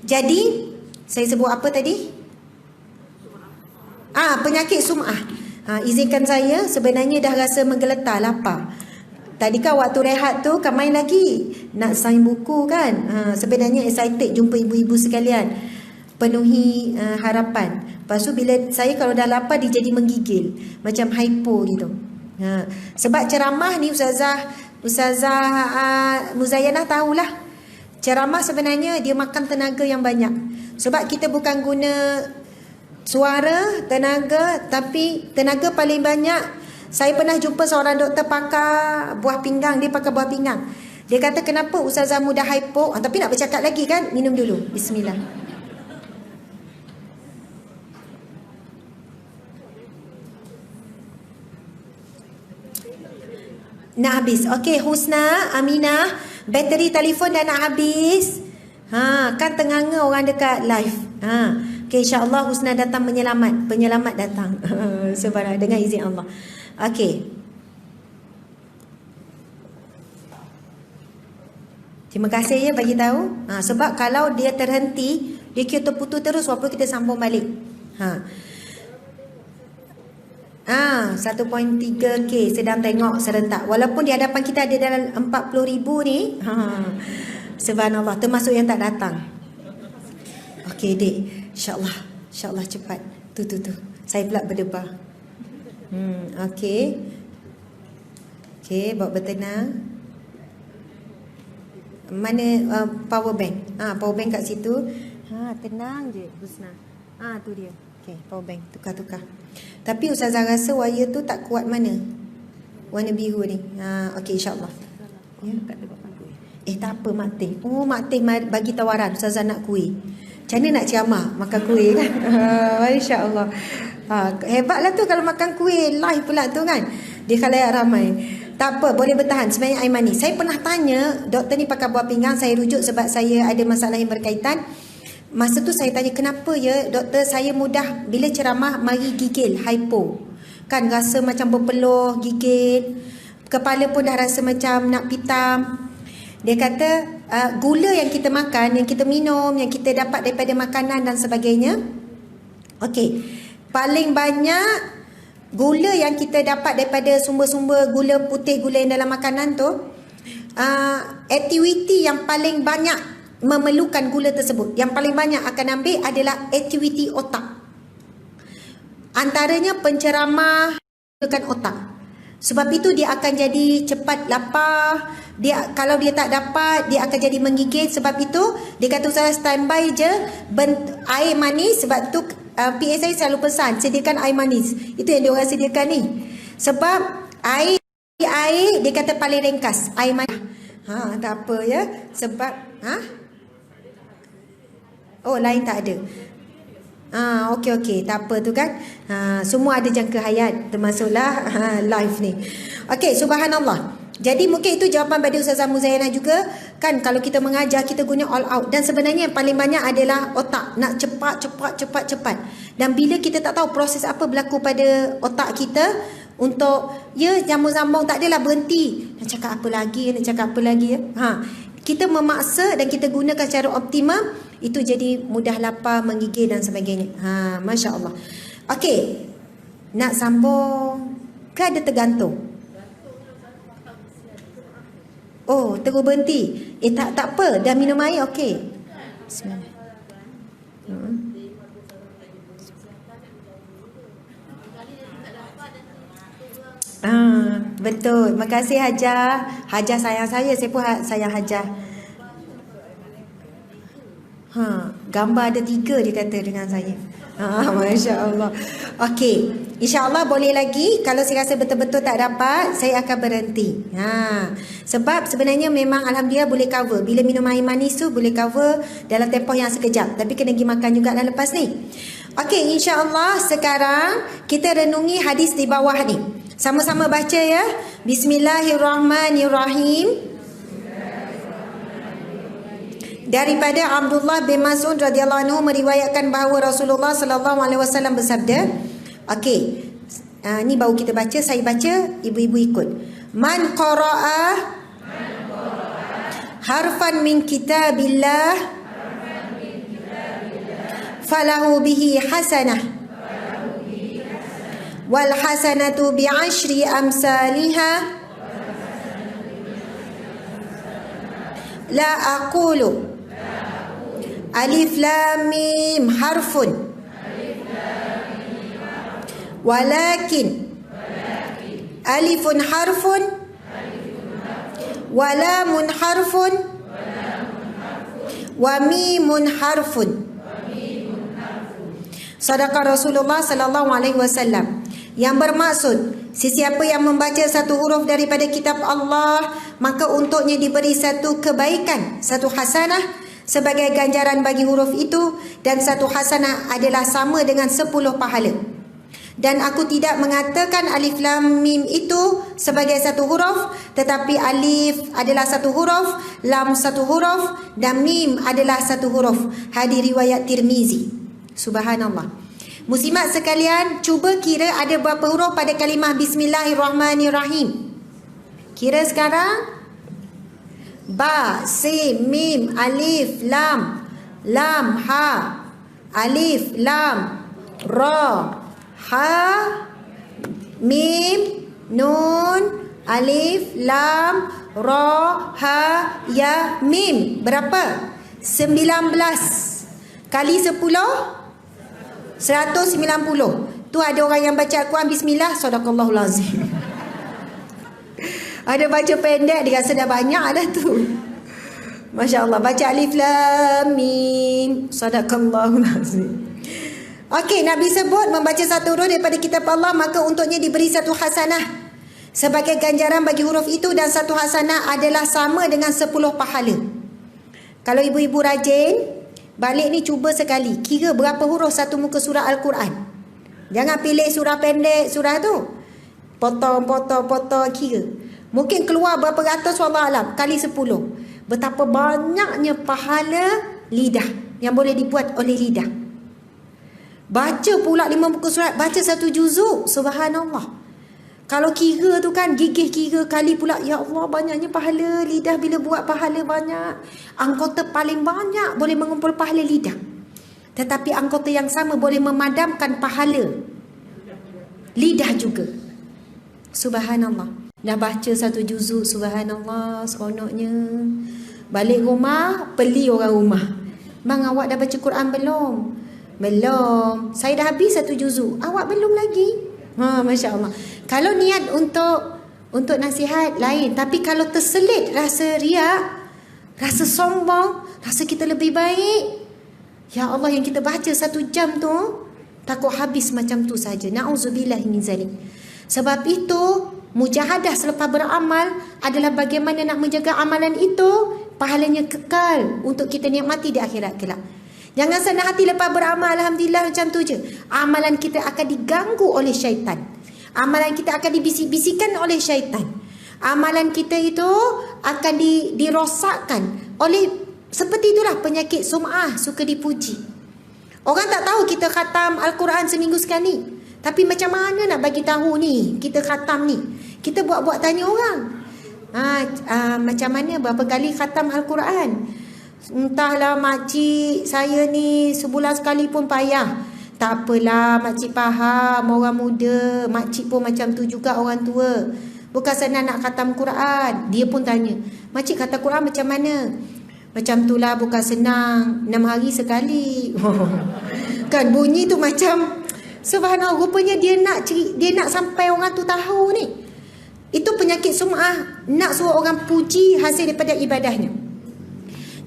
Jadi saya sebut apa tadi? Penyakit sum'ah. Izinkan saya, sebenarnya dah rasa menggeletar, lapar. Tadi kan waktu rehat tu kan main lagi, nak sign buku kan. Sebenarnya excited jumpa ibu-ibu sekalian, penuhi harapan. Lepas tu bila saya kalau dah lapar, dia jadi menggigil, macam hypo gitu. Sebab ceramah ni Ustazah Muzayanah tahulah, ceramah sebenarnya dia makan tenaga yang banyak. Sebab kita bukan guna suara, tenaga, tapi tenaga paling banyak. Saya pernah jumpa seorang doktor pakar buah pinggang, dia pakai buah pinggang. Dia kata, kenapa Ustazah mudah hypo? Tapi nak bercakap lagi kan? Minum dulu. Bismillah. Nak habis. Okey, Husna, Aminah, bateri telefon dah nak habis. Kan tenganga orang dekat live. Okey, insya-Allah Husna datang penyelamat datang. Subhanallah, dengan izin Allah. Okey. Terima kasih ya bagi tahu. Sebab kalau dia terhenti, dia kira terputus terus, apa kita sambung balik. 1.3K sedang tengok serentak. Walaupun di hadapan kita ada dalam 40,000 ni. Subhanallah, termasuk yang tak datang. Okey, Dek. InsyaAllah cepat. Tu. Saya pula berdebar. Okey, bawa bertenang. Mana power bank? Power bank kat situ. Tenang je, Husna. Tu dia. Okey, power bank. Tukar. Tapi Ustazah rasa wire tu tak kuat mana? Warna biru ni. Okey, insyaAllah. Ya. Tak apa, Mak Teh. Mak Teh bagi tawaran Ustazah nak kuih. Macam mana nak ceramah makan kuih kan? InsyaAllah. Hebatlah tu kalau makan kuih live pula tu kan. Dia khalayak ramai. Tak apa, boleh bertahan. Sebenarnya air manis. Saya pernah tanya, doktor ni pakai buah pinggang, saya rujuk sebab saya ada masalah yang berkaitan. Masa tu saya tanya, kenapa ya doktor saya mudah bila ceramah mari gigil, hypo. Kan rasa macam berpeluh, gigil. Kepala pun dah rasa macam nak pitam. Dia kata gula yang kita makan, yang kita minum, yang kita dapat daripada makanan dan sebagainya. Okey, paling banyak gula yang kita dapat daripada sumber-sumber gula putih, gula yang dalam makanan tu, aktiviti yang paling banyak memerlukan gula tersebut, yang paling banyak akan ambil adalah aktiviti otak. Antaranya penceramah menggunakan otak. Sebab itu dia akan jadi cepat lapar. Kalau dia tak dapat, dia akan jadi menggigil. Sebab itu dia kata saya standby je air manis. Sebab tu PA saya selalu pesan, sediakan air manis. Itu yang dia orang sediakan ni. Sebab air dia kata paling ringkas, air manis. Tak apa ya. Sebab lain tak ada. Okey, tak apa tu kan. Semua ada jangka hayat, termasuklah live ni. Okey, subhanallah. Jadi mungkin itu jawapan pada Ustazah Muzayanah juga kan. Kalau kita mengajar, kita guna all out. Dan sebenarnya yang paling banyak adalah otak. Nak cepat. Dan bila kita tak tahu proses apa berlaku pada otak kita, untuk sambung-sambung, tak adalah berhenti. Nak cakap apa lagi ya. Kita memaksa dan kita gunakan secara optimum, itu jadi mudah lapar, menggigil dan sebagainya. Masya Allah. Okey, nak sambung ke ada tergantung? Terus berhenti. Tak apa, dah minum air. Okey. Bismillah. Betul. Terima kasih Hajah. Hajah sayang saya pun sayang Hajah. Gambar ada 3 dia kata dengan saya. Masya Allah. Okey, InsyaAllah boleh lagi. Kalau saya rasa betul-betul tak dapat, saya akan berhenti. Sebab sebenarnya memang Alhamdulillah boleh cover. Bila minum air manis tu boleh cover dalam tempoh yang sekejap. Tapi kena pergi makan juga lah lepas ni. Okey, InsyaAllah sekarang kita renungi hadis di bawah ni. Sama-sama baca ya. Bismillahirrahmanirrahim. Daripada Abdullah bin Mas'ud radhiyallahu anhu meriwayatkan bahawa Rasulullah sallallahu alaihi wasallam bersabda. Okey. Ni baru kita baca, saya baca, ibu-ibu ikut. Man qara'a harfan min kitabillah falahu bihi hasanah wal hasanatu bi'ashri amsalihah la aqulu alif lam mim harfun walakin alifun harfun wa lamun harfun wa mimun harfun. Sadaqah Rasulullah sallallahu alaihi wasallam, yang bermaksud sesiapa yang membaca satu huruf daripada kitab Allah, maka untuknya diberi satu kebaikan, satu hasanah sebagai ganjaran bagi huruf itu, dan satu hasanah adalah sama dengan 10 pahala. Dan aku tidak mengatakan alif lam mim itu sebagai satu huruf, tetapi alif adalah satu huruf, lam satu huruf, dan mim adalah satu huruf. Hadis riwayat Tirmizi. Subhanallah. Muslimat sekalian, cuba kira ada berapa huruf pada kalimah Bismillahirrahmanirrahim. Kira sekarang. Ba, sin, mim, alif, lam, lam, ha, alif, lam, ra, ha, mim, nun, alif, lam, ra, ha, ya, mim. Berapa? 19 kali 10 190. Tu ada orang yang baca Al-Quran Bismillah, sadaqallahul azim. Ada baca pendek, dia rasa dah banyak dah tu. Masya Allah. Baca alif lam mim, sadaqallahul azim. Okey, Nabi sebut membaca satu huruf daripada kitab Allah, maka untuknya diberi satu hasanah sebagai ganjaran bagi huruf itu, dan satu hasanah adalah sama dengan 10 pahala. Kalau ibu-ibu rajin, balik ni cuba sekali kira berapa huruf satu muka surah Al-Quran. Jangan pilih surah pendek, surah tu potong kira. Mungkin keluar berapa ratus, wallah alam, kali 10. Betapa banyaknya pahala lidah yang boleh dibuat oleh lidah. Baca pula 5 muka surat, baca satu juzuk, subhanallah. Kalau kira tu kan gigih kira kali pula, ya Allah banyaknya pahala lidah bila buat pahala banyak. Anggota paling banyak boleh mengumpul pahala lidah. Tetapi anggota yang sama boleh memadamkan pahala lidah juga. Subhanallah. Dah baca satu juzuk, subhanallah, seronoknya. Balik rumah, beli orang rumah. Bang, awak dah baca Quran belum? Belum. Saya dah habis satu juzuk. Awak belum lagi? Masya Allah. Kalau niat untuk nasihat lain, tapi kalau terselit rasa riak, rasa sombong, rasa kita lebih baik, ya Allah, yang kita baca 1 jam tu takut habis macam tu saja. Na'udzubillah min zalik. Sebab itu mujahadah selepas beramal adalah bagaimana nak menjaga amalan itu pahalanya kekal untuk kita nikmati di akhirat kelak. Jangan senang hati lepas beramal, alhamdulillah macam tu je. Amalan kita akan diganggu oleh syaitan. Amalan kita akan dibisik-bisikan oleh syaitan. Amalan kita itu akan dirosakkan oleh, seperti itulah penyakit sum'ah, suka dipuji. Orang tak tahu kita khatam Al-Quran seminggu sekali. Tapi macam mana nak bagi tahu ni kita khatam ni? Kita buat-buat tanya orang. Macam mana berapa kali khatam Al-Quran? Entahlah makcik, saya ni sebulan sekali pun payah. Tak apalah, makcik faham, orang muda. Makcik pun macam tu juga orang tua. Bukan senang nak khatam Quran. Dia pun tanya, makcik khatam Quran macam mana? Macam tu lah, bukan senang, 6 hari sekali. Kan bunyi tu macam, subhanallah, rupanya dia nak sampai orang tu tahu ni. Itu penyakit sum'ah, nak suruh orang puji hasil daripada ibadahnya.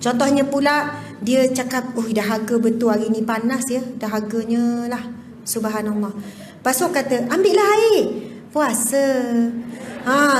Contohnya pula, dia cakap, dahaga betul hari ni, panas ya, dahaganya lah, subhanallah. Lepas tu kata, ambillah air, puasa.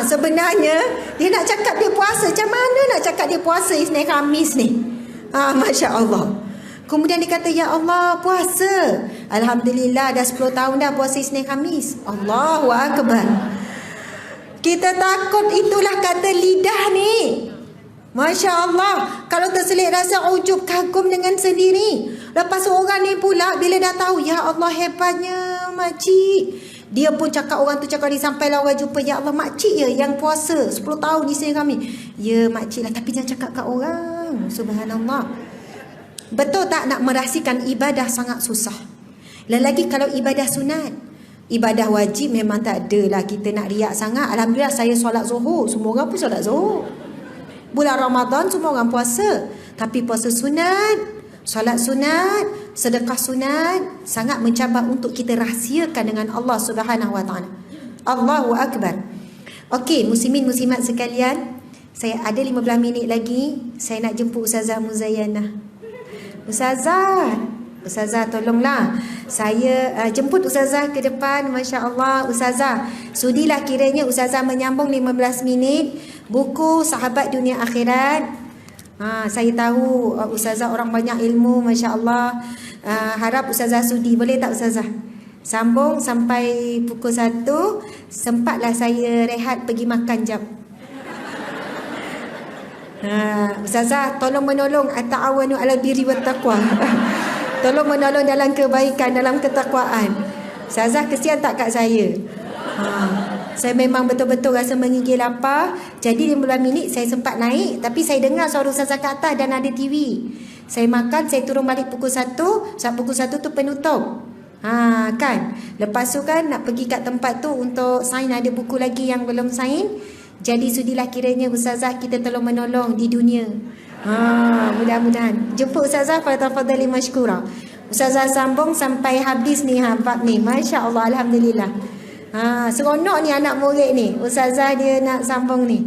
Sebenarnya dia nak cakap dia puasa. Macam mana nak cakap dia puasa Isnin Khamis ni? Masya Allah. Kemudian dia kata, ya Allah, puasa. Alhamdulillah, dah 10 tahun dah puasa Isnin Khamis. Allahu Akbar. Kita takut, itulah kata lidah ni. Masya Allah. Kalau terselit rasa ujub, kagum dengan sendiri. Lepas orang ni pula bila dah tahu, ya Allah hebatnya makcik, dia pun cakap, orang tu cakap, dia sampailah orang jumpa, ya Allah makcik ya yang puasa 10 tahun di sini kami. Ya makcik lah, tapi jangan cakap kat orang. Subhanallah. Betul tak nak merahsiakan ibadah sangat susah. Lagi kalau ibadah sunat. Ibadah wajib memang tak adalah kita nak riak sangat. Alhamdulillah saya solat zuhur. Semua orang pun solat zuhur. Bulan Ramadan semua orang puasa. Tapi puasa sunat, solat sunat, sedekah sunat sangat mencabar untuk kita rahsiakan dengan Allah Subhanahu Wa Taala. Allahu Akbar. Okey, muslimin muslimat sekalian, saya ada 15 minit lagi. Saya nak jemput Ustazah Muzayyanah. Ustazah tolonglah. Saya jemput Ustazah ke depan. Masya Allah. Ustazah, sudilah kiranya Ustazah menyambung 15 minit buku Sahabat Dunia Akhirat. Saya tahu Ustazah orang banyak ilmu. Masya Allah. Harap Ustazah sudi. Boleh tak Ustazah? Sambung sampai pukul 1. Sempatlah saya rehat pergi makan jap. Ustazah, tolong menolong, ta'awanu 'alal birri wat taqwa. Tolong menolong dalam kebaikan, dalam ketakwaan. Ustazah, kesian tak kat saya? Saya memang betul-betul rasa menggigil lapar. Jadi 15 minit saya sempat naik, tapi saya dengar suara Ustazah kat atas dan ada TV. Saya makan, saya turun balik pukul 1. Saat pukul 1 tu penutup. Kan. Lepas tu kan nak pergi kat tempat tu untuk sign, ada buku lagi yang belum sign. Jadi sudilah kiranya Ustazah kita tolong menolong di dunia. Mudah-mudahan. Jemput Ustazah, tafadhali mashkura. Ustazah sambung sampai habis ni bab ni. Masya Allah, alhamdulillah. Seronok ni anak murid ni. Ustazah dia nak sambung ni.